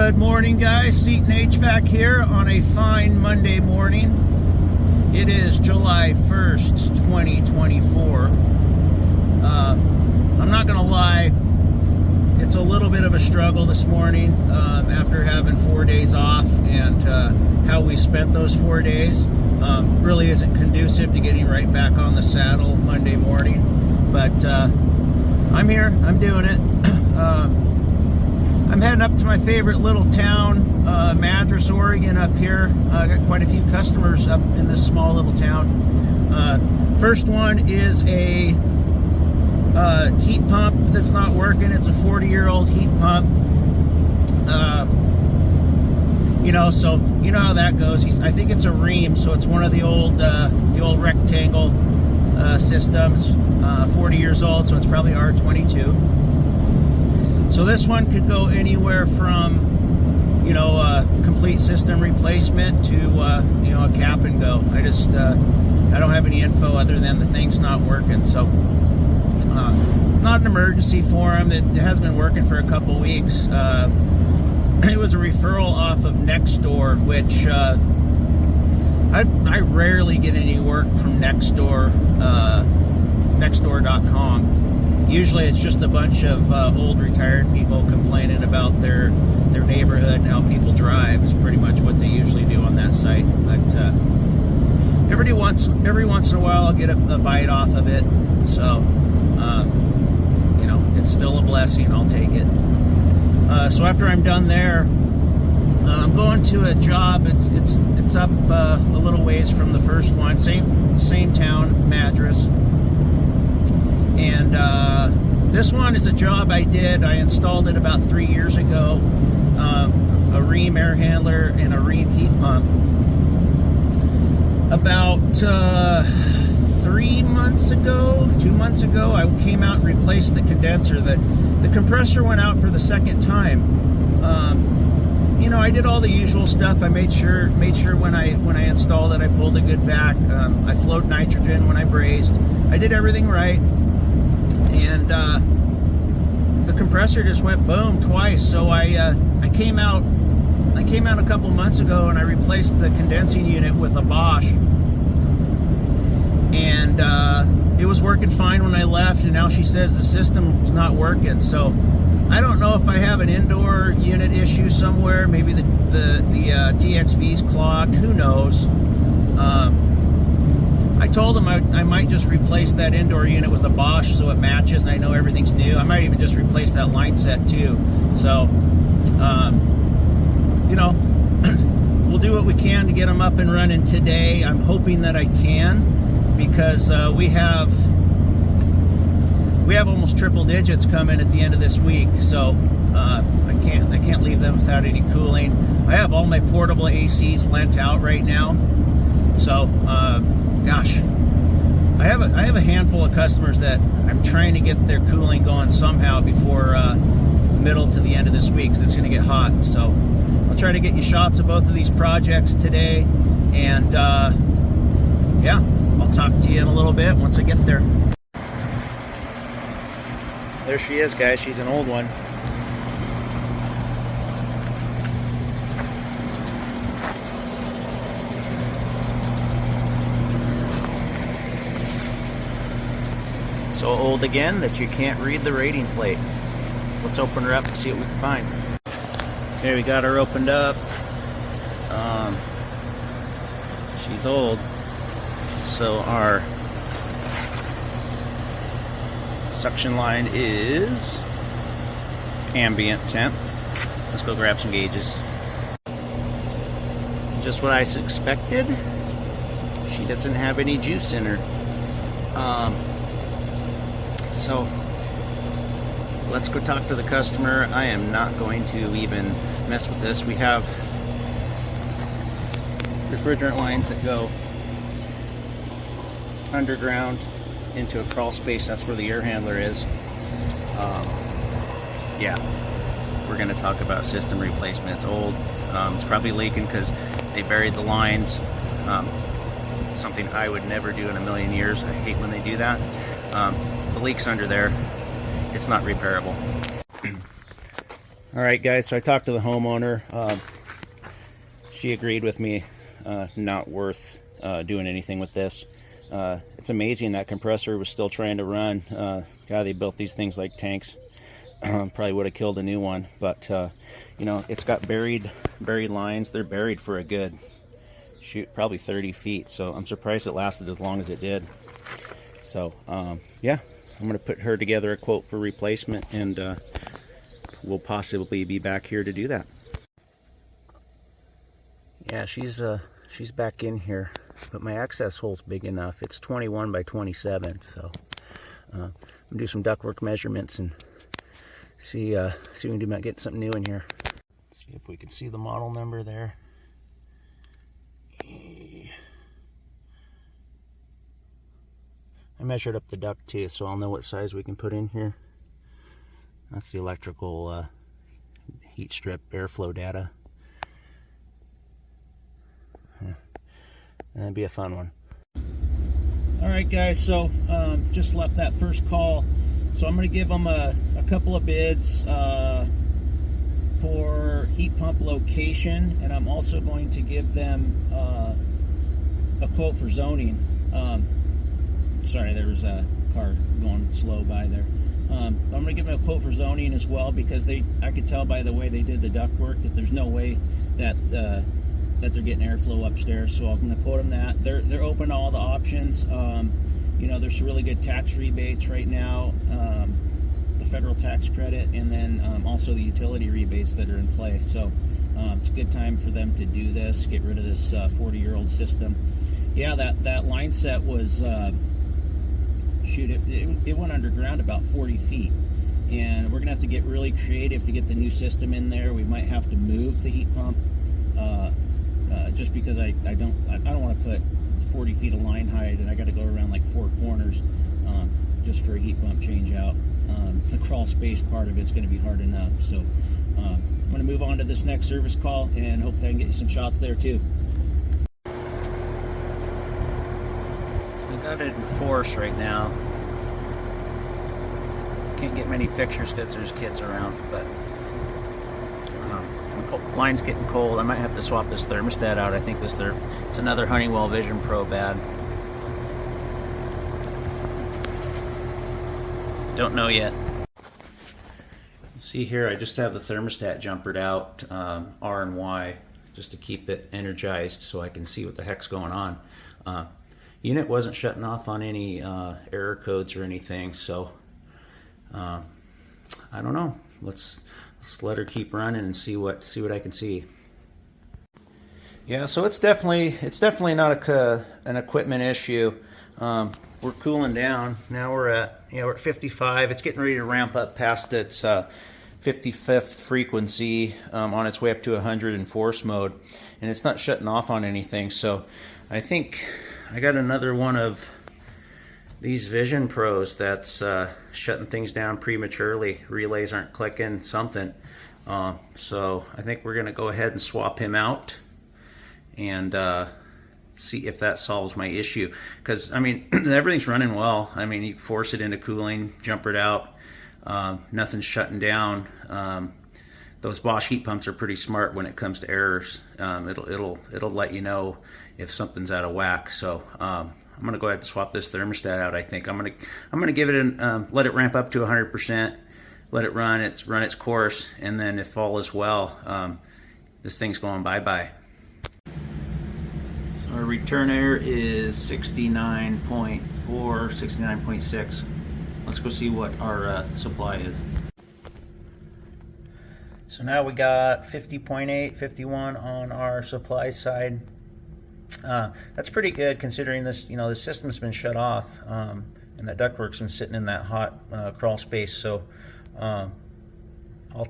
Good morning, guys. Seton HVAC here on a fine Monday morning. It is July 1st, 2024. I'm not going to lie, it's a little bit of a struggle this morning after having 4 days off, and how we spent those 4 days really isn't conducive to getting right back on the saddle Monday morning. But I'm here, I'm doing it. I'm heading up to my favorite little town, Madras, Oregon, up here. I got quite a few customers up in this small little town. First one is a heat pump that's not working. It's a 40-year-old heat pump. So you know how that goes. I think it's a ream, so it's one of the old rectangle systems, 40 years old, so it's probably R22. So this one could go anywhere from, complete system replacement to, a cap and go. I don't have any info other than the thing's not working. So, not an emergency for him. It has been working for a couple weeks. It was a referral off of Nextdoor, which I rarely get any work from Nextdoor, Nextdoor.com. Usually it's just a bunch of old retired people complaining about their neighborhood and how people drive is pretty much what they usually do on that site. But every once in a while I'll get a bite off of it. So, it's still a blessing. I'll take it. So after I'm done there, I'm going to a job. It's up a little ways from the first one. Same town, Madras. And this one is a job I did. I installed it about 3 years ago. A ream air handler and a ream heat pump. About 2 months ago, I came out and replaced the condenser. The compressor went out for the second time. I did all the usual stuff. I made sure when I installed it, I pulled a good vac. I flowed nitrogen when I brazed. I did everything right. And the compressor just went boom twice. So I came out a couple months ago and I replaced the condensing unit with a Bosch. And it was working fine when I left, and now she says the system's not working. So I don't know if I have an indoor unit issue somewhere. Maybe the TXV's clogged. Who knows? I told him I might just replace that indoor unit with a Bosch so it matches and I know everything's new. I might even just replace that line set too. So, we'll do what we can to get them up and running today. I'm hoping that I can, because we have almost triple digits coming at the end of this week. So I can't leave them without any cooling. I have all my portable ACs lent out right now. So. Gosh, I have a handful of customers that I'm trying to get their cooling going somehow before middle to the end of this week, because it's going to get hot. So I'll try to get you shots of both of these projects today, and yeah, I'll talk to you in a little bit once I get there. There she is, guys. She's an old one. So old again that you can't read the rating plate. Let's open her up and see what we can find. Okay, we got her opened up. She's old. So our suction line is ambient temp. Let's go grab some gauges. Just what I expected. She doesn't have any juice in her. So let's go talk to the customer. I am not going to even mess with this. We have refrigerant lines that go underground into a crawl space. That's where the air handler is. Yeah, we're going to talk about system replacement. It's old. It's probably leaking because they buried the lines. Something I would never do in a million years. I hate when they do that. The leak's under there. It's not repairable. All right, guys, so I talked to the homeowner. She agreed with me, not worth doing anything with this. It's amazing that compressor was still trying to run. God, they built these things like tanks. Probably would have killed a new one, but you know, it's got buried lines. They're buried for a good, shoot, probably 30 feet. So I'm surprised it lasted as long as it did. So yeah, I'm gonna put her together a quote for replacement, and we'll possibly be back here to do that. Yeah, she's back in here, but my access hole's big enough. It's 21 by 27, so I'm gonna do some ductwork measurements and see if we can get something new in here. See if we can see the model number there. I measured up the duct too, so I'll know what size we can put in here. That's the electrical heat strip airflow data. Yeah. That'd be a fun one. All right, guys, so just left that first call. So I'm going to give them a couple of bids for heat pump location, and I'm also going to give them a quote for zoning. Sorry, there was a car going slow by there. I'm going to give them a quote for zoning as well, because I could tell by the way they did the ductwork that there's no way that they're getting airflow upstairs. So I'm going to quote them that. They're open to all the options. You know, there's some really good tax rebates right now, the federal tax credit, and then also the utility rebates that are in place. So it's a good time for them to do this, get rid of this 40-year-old system. Yeah, that line set was, shoot, it went underground about 40 feet. And we're going to have to get really creative to get the new system in there. We might have to move the heat pump just because I don't want to put 40 feet of line height, and I got to go around like 4 corners just for a heat pump change out. The crawl space part of it's going to be hard enough. So I'm going to move on to this next service call, and hopefully I can get you some shots there too. I got it in force right now. Can't get many pictures because there's kids around, but the line's getting cold. I might have to swap this thermostat out. I think it's another Honeywell Vision Pro bad. Don't know yet. See here, I just have the thermostat jumpered out, R and Y, just to keep it energized so I can see what the heck's going on. Unit wasn't shutting off on any error codes or anything, so I don't know. Let's let her keep running and see what I can see. Yeah, so it's definitely not an equipment issue. We're cooling down now. We're at 55. It's getting ready to ramp up past its 55th frequency, on its way up to 100 in force mode, and it's not shutting off on anything. So I think I got another one of these Vision Pros that's shutting things down prematurely. Relays aren't clicking, something. So I think we're going to go ahead and swap him out and see if that solves my issue. Because, I mean, everything's running well. I mean, you force it into cooling, jumper it out, nothing's shutting down. Those Bosch heat pumps are pretty smart when it comes to errors. It'll let you know if something's out of whack. So I'm gonna go ahead and swap this thermostat out. I think I'm gonna give it let it ramp up to 100%, let it run its course, and then if all is well, this thing's going bye-bye. So our return air is 69.4, 69.6. Let's go see what our supply is. So now we got 50.8, 51 on our supply side. That's pretty good considering this, the system's been shut off, and that ductwork's been sitting in that hot crawl space. So I'll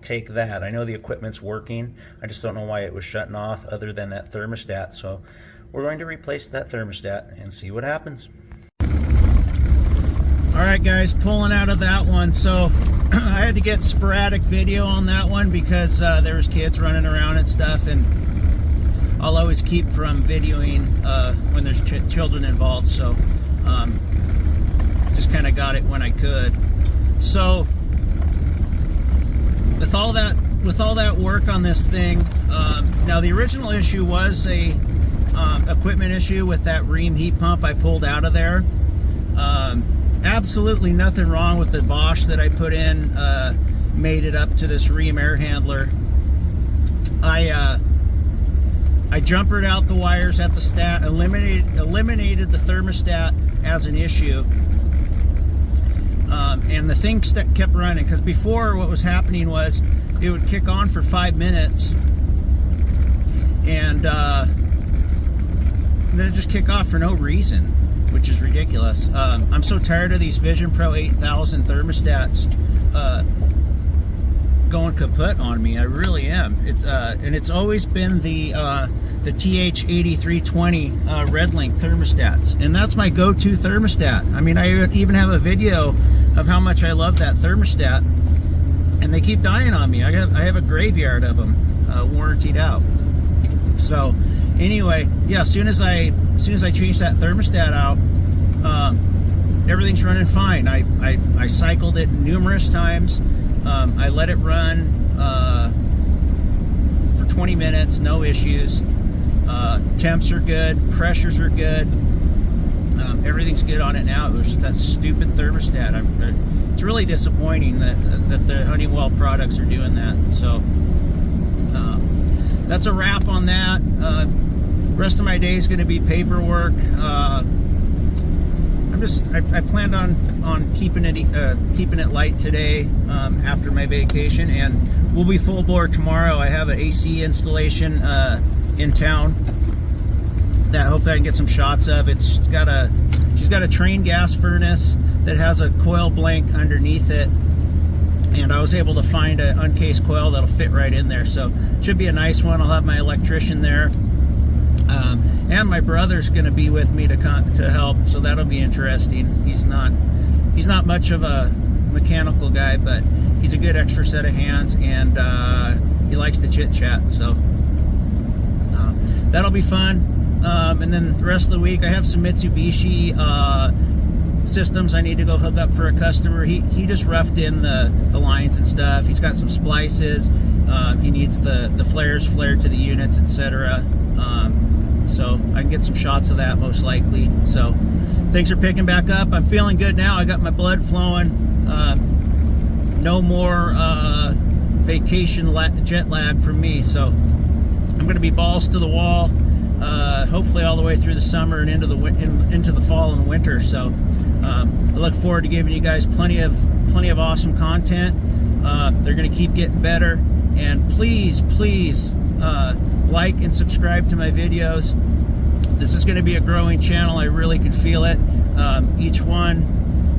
take that. I know the equipment's working. I just don't know why it was shutting off other than that thermostat. So we're going to replace that thermostat and see what happens. All right, guys, pulling out of that one. So I had to get sporadic video on that one because there was kids running around and stuff, and I'll always keep from videoing when there's children involved. So just kind of got it when I could. So with all that with all that work on this thing, now the original issue was a equipment issue with that ream heat pump I pulled out of there. Absolutely nothing wrong with the Bosch that I put in, made it up to this ream air handler. I jumpered out the wires at the stat, eliminated the thermostat as an issue, and the thing kept running, because before what was happening was it would kick on for 5 minutes and then it just kick off for no reason, which is ridiculous. I'm so tired of these Vision Pro 8000 thermostats going kaput on me. I really am. And it's always been the TH8320 Red Link thermostats, and that's my go-to thermostat. I mean, I even have a video of how much I love that thermostat, and they keep dying on me. I have a graveyard of them warrantied out. So anyway, yeah, as soon as I change that thermostat out, everything's running fine. I cycled it numerous times. I let it run for 20 minutes, no issues. Temps are good, pressures are good. Everything's good on it now. It was just that stupid thermostat. It's really disappointing that the Honeywell products are doing that. So that's a wrap on that. Rest of my day is going to be paperwork. I planned on keeping it light today after my vacation, and we'll be full bore tomorrow. I have an AC installation in town that hopefully I can get some shots of. She's got a train gas furnace that has a coil blank underneath it, and I was able to find an uncased coil that'll fit right in there, so it should be a nice one. I'll have my electrician there, and my brother's going to be with me to help, so that'll be interesting. He's not much of a mechanical guy, but he's a good extra set of hands, and he likes to chit chat, so that'll be fun. And then the rest of the week I have some Mitsubishi systems I need to go hook up for a customer. He just roughed in the lines and stuff. He's got some splices. He needs the flares flared to the units, etc. So I can get some shots of that most likely. So things are picking back up. I'm feeling good now. I got my blood flowing. No more vacation jet lag for me. So I'm going to be balls to the wall. Hopefully all the way through the summer and into the fall and winter. So I look forward to giving you guys plenty of awesome content. They're going to keep getting better, and please like and subscribe to my videos. This is going to be a growing channel. I really can feel it. Each one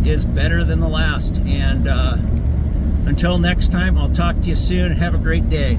is better than the last, and until next time, I'll talk to you soon. Have a great day.